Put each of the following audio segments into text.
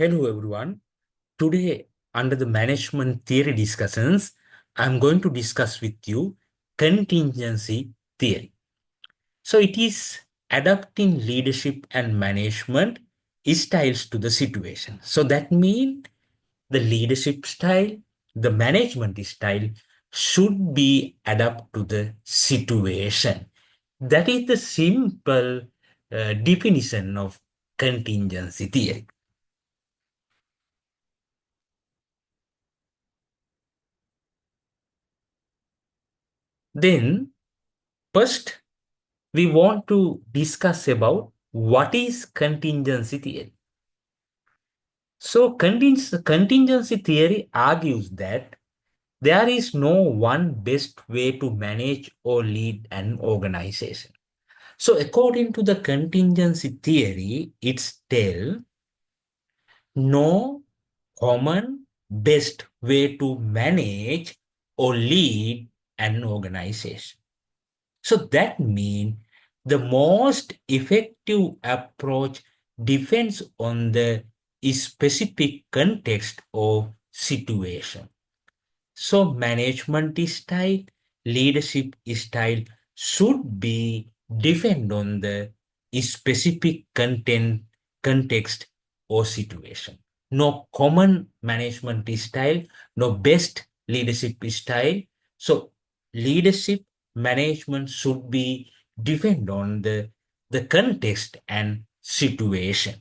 Hello everyone. Today, under the management theory discussions, I'm going to discuss with you contingency theory. So it is adapting leadership and management styles to the situation. So that means the leadership style, the management style should be adapt to the situation. That is the simple definition of contingency theory. Then, first, we want to discuss about what is contingency theory. So, contingency theory argues that there is no one best way to manage or lead an organization. So, according to the contingency theory, it's tell no common best way to manage or lead an organization. So that means the most effective approach depends on the specific context or situation. So management style, leadership style should be depend on the specific context or situation. No common management style, no best leadership style. So leadership management should be depend on the context and situation.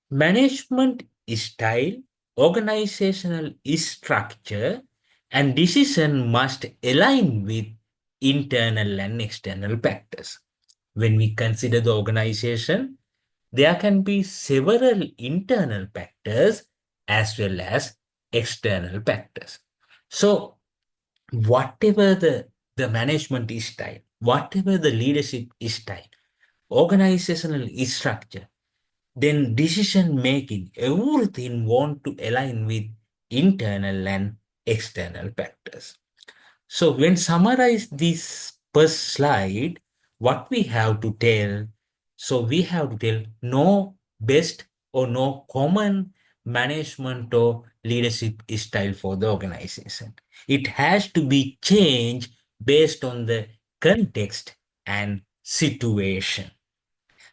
Management style, organizational structure, and decision must align with internal and external factors. When we consider the organization, there can be several internal factors as well as external factors. So, whatever the management style, whatever the leadership style, organizational structure, then decision making, everything want to align with internal and external factors. So when summarize this first slide, what we have to tell, so we have to tell no best or no common management or leadership style for the organization. It has to be changed based on the context and situation.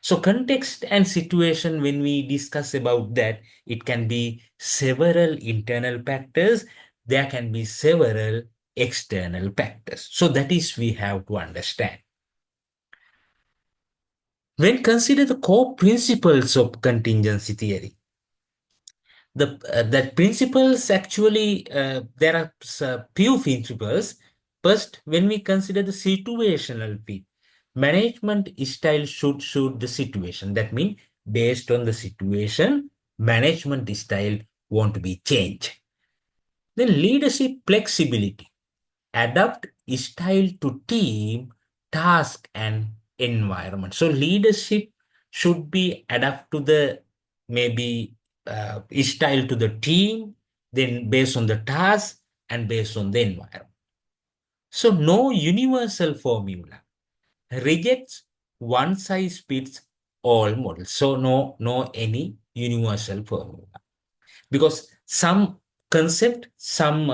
So context and situation, when we discuss about that, it can be several internal factors. There can be several external factors. So that is we have to understand. When consider the core principles of contingency theory, the that principles actually there are few principles. First, when we consider the situational fit, management style should suit the situation. That means based on the situation, management style won't be changed. Then leadership flexibility, adapt style to team, task, and environment. So leadership should be adapt to the maybe style to the team, then based on the task and based on the environment. So no universal formula rejects one size fits all model. So no any universal formula, because some concept, some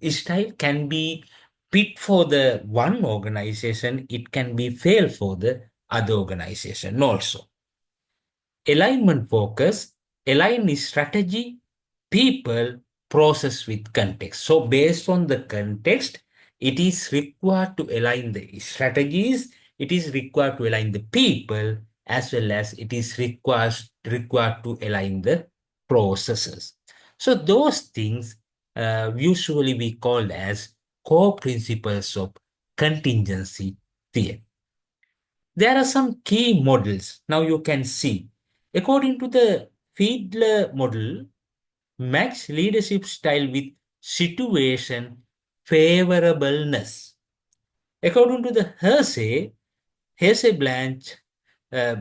style can be fit for the one organization, it can be fail for the other organization also. Alignment focus, align strategy, people, process with context. So based on the context, it is required to align the strategies, it is required to align the people, as well as it is required to align the processes. So those things usually we called as core principles of contingency theory. There are some key models. Now you can see. According to the Fiedler model, match leadership style with situation favorableness. According to the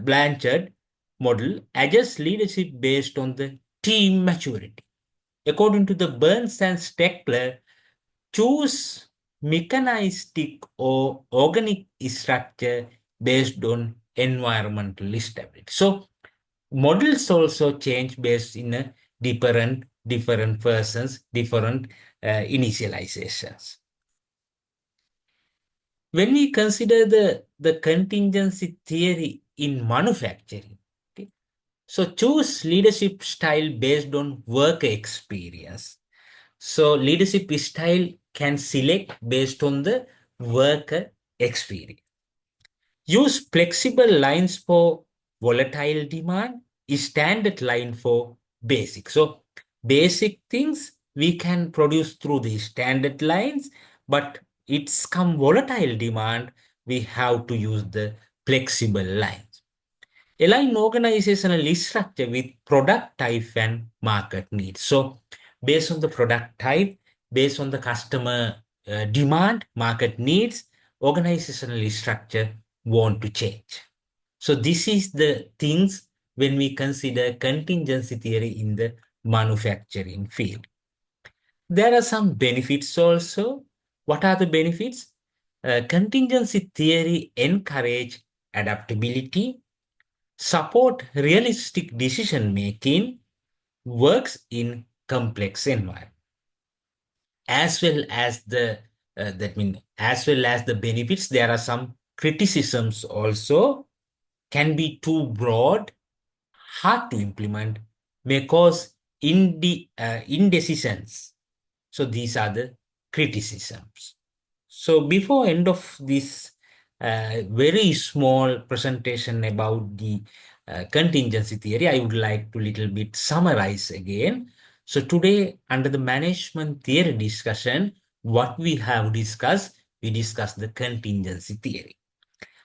Blanchard model, adjusts leadership based on the team maturity. According to the Burns and Steckler, choose mechanistic or organic structure based on environmental stability. So Models also change based in a different persons, different initializations. When we consider the contingency theory in manufacturing, okay, so choose leadership style based on work experience. So leadership style can select based on the worker experience. Use flexible lines for volatile demand, standard line for basic. So basic things we can produce through the standard lines, but it's come volatile demand, we have to use the flexible lines. Align organizational structure with product type and market needs. So based on the product type, based on the customer demand, market needs, organizational structure want to change. So this is the things when we consider contingency theory in the manufacturing field. There are some benefits also. What are the benefits? Contingency theory encourage adaptability, support realistic decision making, works in complex environment, as well as the as well as the benefits. There are some criticisms also. Can be too broad, hard to implement, may cause indecisions. So these are the criticisms. So before end of this very small presentation about the contingency theory, I would like to little bit summarize again. So today under the management theory discussion, what we have discussed, we discussed the contingency theory.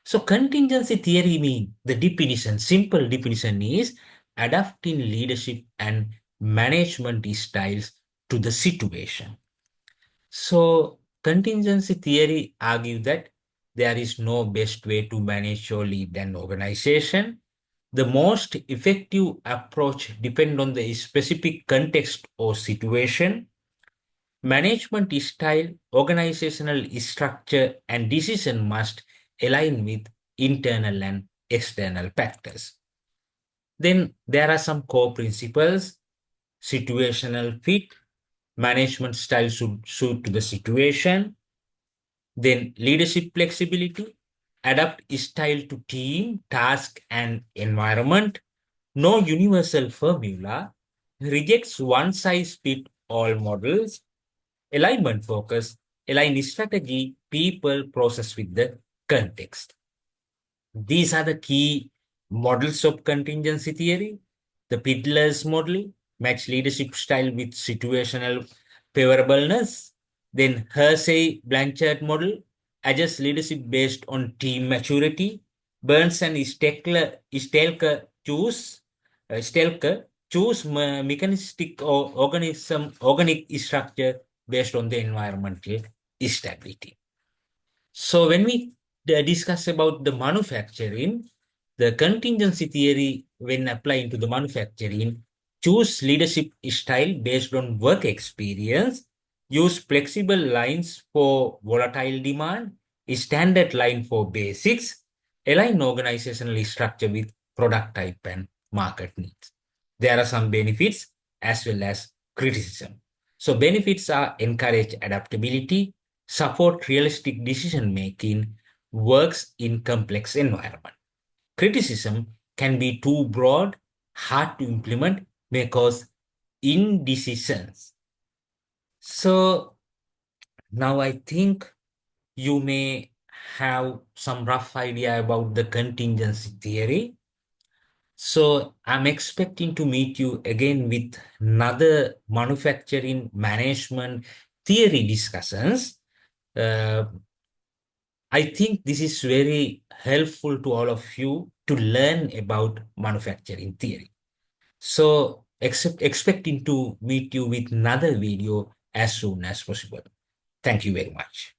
So contingency theory mean the definition, simple definition is adapting leadership and management styles to the situation. So contingency theory argue that there is no best way to manage or lead an organization. The most effective approach depend on the specific context or situation. Management style, organizational structure, and decision must align with internal and external factors. Then there are some core principles: situational fit, management style should suit to the situation. Then leadership flexibility, adapt style to team, task, and environment. No universal formula, rejects one size fit all models. Alignment focus, align strategy, people, process with the context. These are the key models of contingency theory. The Pidler's model, match leadership style with situational favorableness. Then Hersey Blanchard model, adjust leadership based on team maturity. Burns and Stelker choose mechanistic or organic structure based on the environmental stability. So when we discuss about the manufacturing, the contingency theory, when applying to the manufacturing, choose leadership style based on work experience, use flexible lines for volatile demand, standard line for basics, align organizational structure with product type and market needs. There are some benefits as well as criticism. So benefits are encourage adaptability, support realistic decision making, works in complex environment. Criticism can be too broad, hard to implement, may cause indecisions. So now I think you may have some rough idea about the contingency theory. So I'm expecting to meet you again with another manufacturing management theory discussions. Uh, I think this is very helpful to all of you to learn about manufacturing theory. So expecting to meet you with another video as soon as possible. Thank you very much.